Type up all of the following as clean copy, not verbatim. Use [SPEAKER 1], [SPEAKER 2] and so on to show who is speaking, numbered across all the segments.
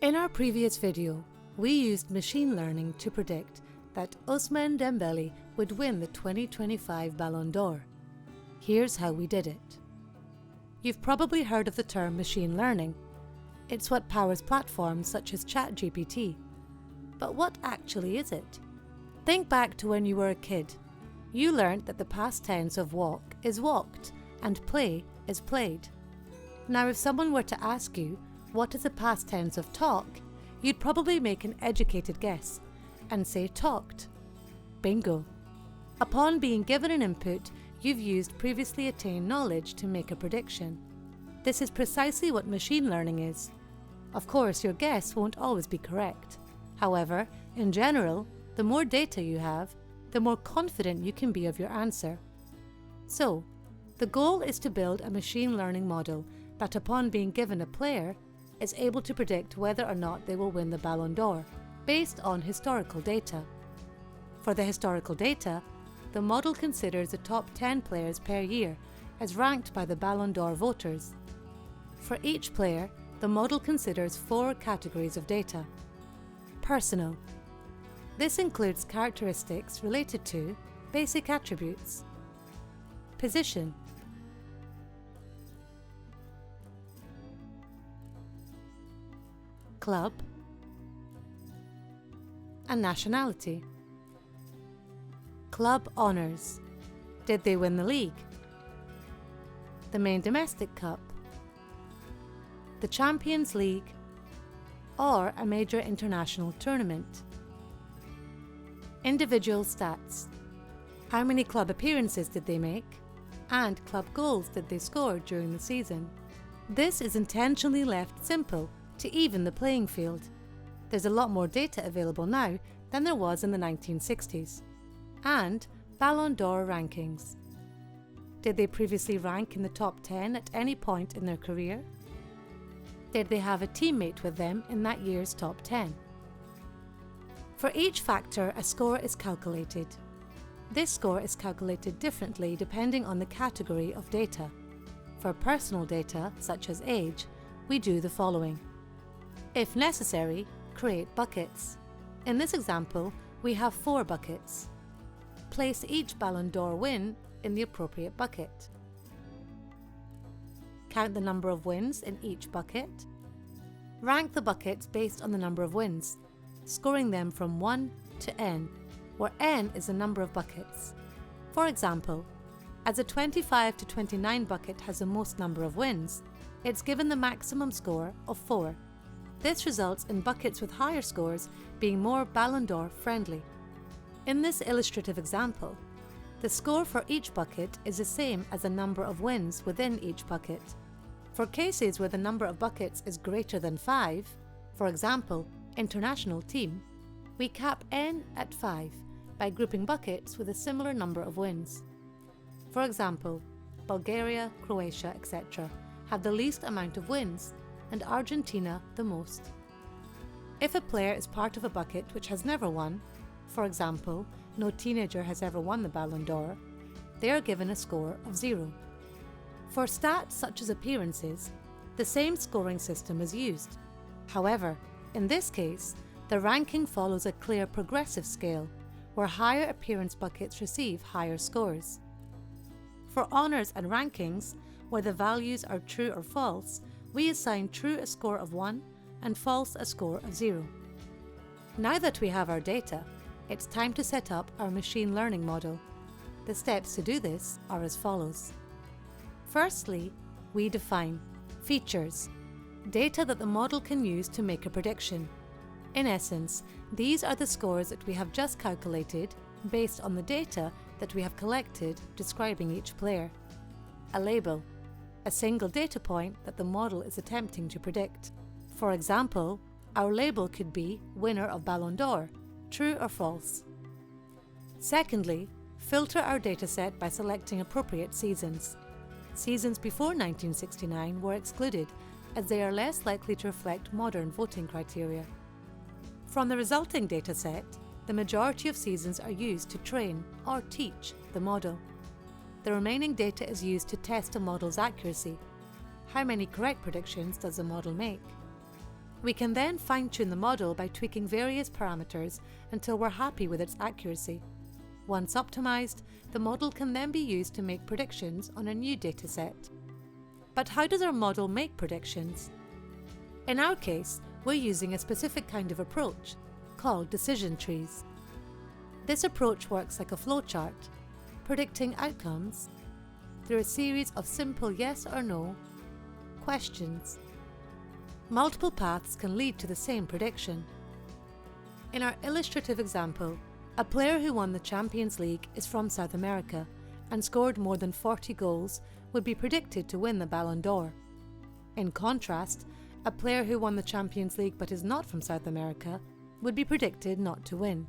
[SPEAKER 1] In our previous video, we used machine learning to predict that Ousmane Dembele would win the 2025 Ballon d'Or. Here's how we did it. You've probably heard of the term machine learning. It's what powers platforms such as ChatGPT. But what actually is it? Think back to when you were a kid. You learned that the past tense of walk is walked and play is played. Now, if someone were to ask you, what is the past tense of talk, you'd probably make an educated guess and say talked. Bingo! Upon being given an input, you've used previously attained knowledge to make a prediction. This is precisely what machine learning is. Of course, your guess won't always be correct. However, in general, the more data you have, the more confident you can be of your answer. So, the goal is to build a machine learning model that, upon being given a player, is able to predict whether or not they will win the Ballon d'Or based on historical data. For the historical data, the model considers the top 10 players per year as ranked by the Ballon d'Or voters. For each player, the model considers 4 categories of data. Personal. This includes characteristics related to basic attributes. Position. Club. And nationality. Club honours. Did they win the league? The main domestic cup? The Champions League? Or a major international tournament? Individual stats. How many club appearances did they make? And club goals did they score during the season? This is intentionally left simple to even the playing field. There's a lot more data available now than there was in the 1960s. And Ballon d'Or rankings. Did they previously rank in the top 10 at any point in their career? Did they have a teammate with them in that year's top 10? For each factor, a score is calculated. This score is calculated differently depending on the category of data. For personal data, such as age, we do the following. If necessary, create buckets. In this example, we have 4 buckets. Place each Ballon d'Or win in the appropriate bucket. Count the number of wins in each bucket. Rank the buckets based on the number of wins, scoring them from 1 to n, where n is the number of buckets. For example, as a 25 to 29 bucket has the most number of wins, it's given the maximum score of 4. This results in buckets with higher scores being more Ballon d'Or friendly. In this illustrative example, the score for each bucket is the same as the number of wins within each bucket. For cases where the number of buckets is greater than 5, for example, international team, we cap n at 5 by grouping buckets with a similar number of wins. For example, Bulgaria, Croatia, etc. have the least amount of wins, and Argentina the most. If a player is part of a bucket which has never won, for example, no teenager has ever won the Ballon d'Or, they are given a score of 0. For stats such as appearances, the same scoring system is used. However, in this case, the ranking follows a clear progressive scale, where higher appearance buckets receive higher scores. For honours and rankings, where the values are true or false, we assign true a score of 1 and false a score of 0. Now that we have our data, it's time to set up our machine learning model. The steps to do this are as follows. Firstly, we define features, data that the model can use to make a prediction. In essence, these are the scores that we have just calculated based on the data that we have collected describing each player. A label, a single data point that the model is attempting to predict. For example, our label could be winner of Ballon d'Or, true or false. Secondly, filter our dataset by selecting appropriate seasons. Seasons before 1969 were excluded as they are less likely to reflect modern voting criteria. From the resulting dataset, the majority of seasons are used to train or teach the model. The remaining data is used to test a model's accuracy. How many correct predictions does the model make? We can then fine-tune the model by tweaking various parameters until we're happy with its accuracy. Once optimized, the model can then be used to make predictions on a new dataset. But how does our model make predictions? In our case, we're using a specific kind of approach called decision trees. This approach works like a flowchart, predicting outcomes through a series of simple yes or no questions. Multiple paths can lead to the same prediction. In our illustrative example, a player who won the Champions League is from South America and scored more than 40 goals would be predicted to win the Ballon d'Or. In contrast, a player who won the Champions League but is not from South America would be predicted not to win.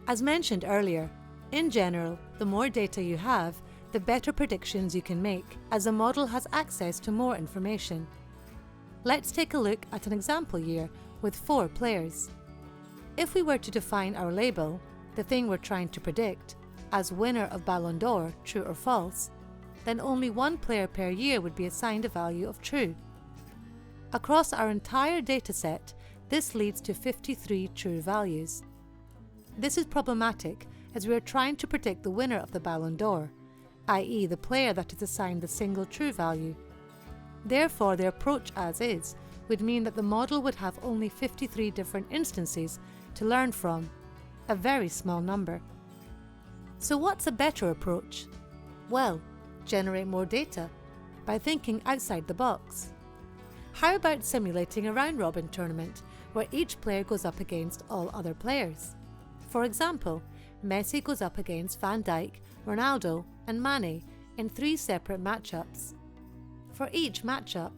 [SPEAKER 1] As mentioned earlier, in general, the more data you have, the better predictions you can make, as the model has access to more information. Let's take a look at an example year with 4 players. If we were to define our label, the thing we're trying to predict, as winner of Ballon d'Or, true or false, then only 1 player per year would be assigned a value of true. Across our entire dataset, this leads to 53 true values. This is problematic as we are trying to predict the winner of the Ballon d'Or, i.e. the player that is assigned the single true value. Therefore, the approach as is would mean that the model would have only 53 different instances to learn from, a very small number. So what's a better approach? Well, generate more data by thinking outside the box. How about simulating a round-robin tournament where each player goes up against all other players? For example, Messi goes up against Van Dijk, Ronaldo and Mane in 3 separate matchups. For each matchup,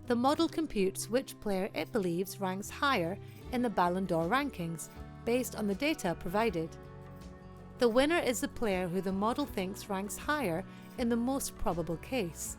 [SPEAKER 1] the model computes which player it believes ranks higher in the Ballon d'Or rankings based on the data provided. The winner is the player who the model thinks ranks higher in the most probable case.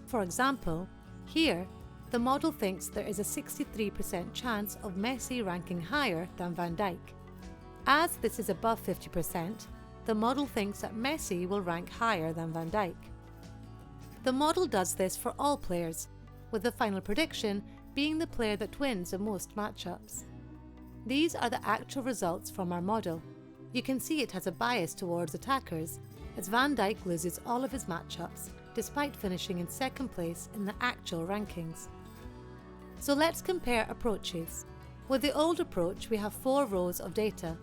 [SPEAKER 1] For example, here, the model thinks there is a 63% chance of Messi ranking higher than Van Dijk. As this is above 50%, the model thinks that Messi will rank higher than Van Dijk. The model does this for all players, with the final prediction being the player that wins the most matchups. These are the actual results from our model. You can see it has a bias towards attackers, as Van Dijk loses all of his matchups despite finishing in second place in the actual rankings. So let's compare approaches. With the old approach, we have 4 rows of data.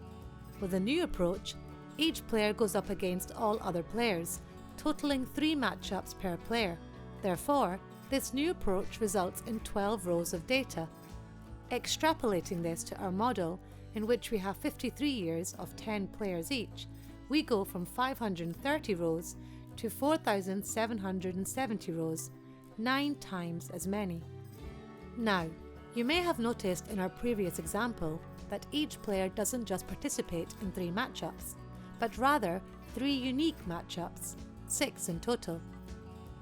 [SPEAKER 1] With the new approach, each player goes up against all other players, totaling 3 matchups per player. Therefore, this new approach results in 12 rows of data. Extrapolating this to our model, in which we have 53 years of 10 players each, we go from 530 rows to 4,770 rows, 9 times as many. Now, you may have noticed in our previous example that each player doesn't just participate in 3 matchups, but rather 3 unique matchups, 6 in total.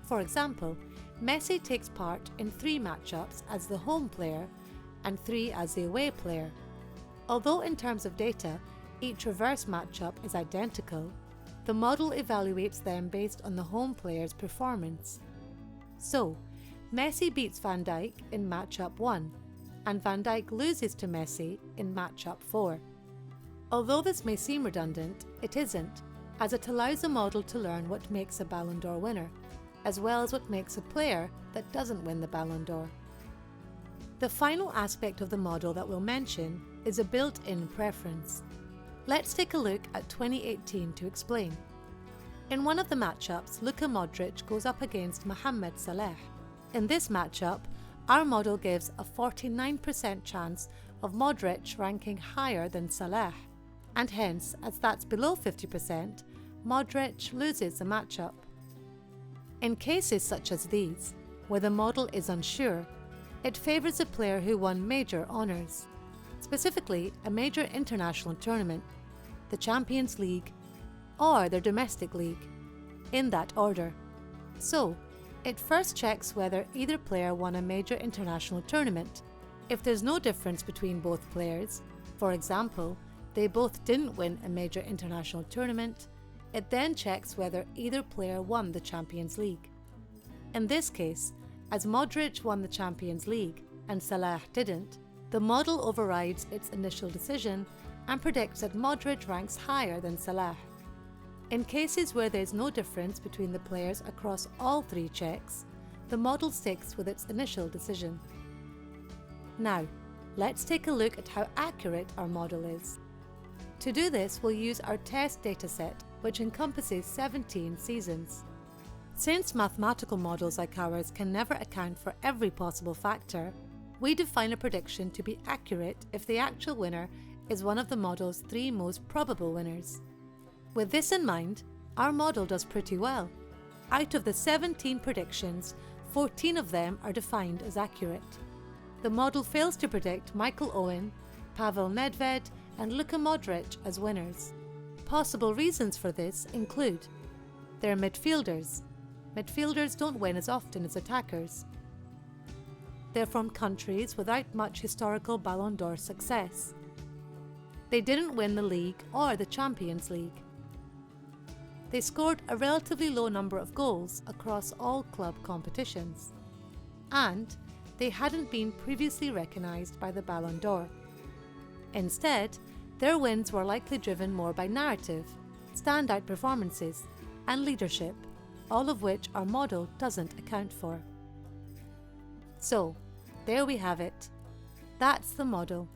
[SPEAKER 1] For example, Messi takes part in 3 matchups as the home player and 3 as the away player. Although in terms of data, each reverse matchup is identical, the model evaluates them based on the home player's performance. So, Messi beats Van Dijk in matchup 1, and Van Dijk loses to Messi in matchup 4. Although this may seem redundant, it isn't, as it allows the model to learn what makes a Ballon d'Or winner, as well as what makes a player that doesn't win the Ballon d'Or. The final aspect of the model that we'll mention is a built-in preference. Let's take a look at 2018 to explain. In one of the matchups, Luka Modric goes up against Mohamed Salah. In this matchup, our model gives a 49% chance of Modric ranking higher than Salah, and hence, as that's below 50%, Modric loses the matchup. In cases such as these, where the model is unsure, it favours a player who won major honours, specifically a major international tournament, the Champions League, or their domestic league, in that order. So, it first checks whether either player won a major international tournament. If there's no difference between both players, for example, they both didn't win a major international tournament, it then checks whether either player won the Champions League. In this case, as Modric won the Champions League, and Salah didn't, the model overrides its initial decision and predicts that Moderate ranks higher than Salah. In cases where there is no difference between the players across all 3 checks, the model sticks with its initial decision. Now, let's take a look at how accurate our model is. To do this, we'll use our test dataset, which encompasses 17 seasons. Since mathematical models like ours can never account for every possible factor, we define a prediction to be accurate if the actual winner is one of the model's 3 most probable winners. With this in mind, our model does pretty well. Out of the 17 predictions, 14 of them are defined as accurate. The model fails to predict Michael Owen, Pavel Nedved, and Luka Modric as winners. Possible reasons for this include: they're midfielders. Midfielders don't win as often as attackers. They're from countries without much historical Ballon d'Or success. They didn't win the league or the Champions League. They scored a relatively low number of goals across all club competitions. And they hadn't been previously recognised by the Ballon d'Or. Instead, their wins were likely driven more by narrative, standout performances, and leadership, all of which our model doesn't account for. So, there we have it. That's the model.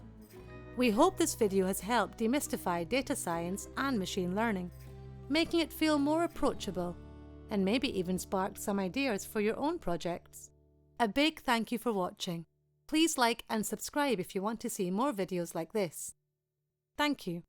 [SPEAKER 1] We hope this video has helped demystify data science and machine learning, making it feel more approachable, and maybe even sparked some ideas for your own projects. A big thank you for watching. Please like and subscribe if you want to see more videos like this. Thank you.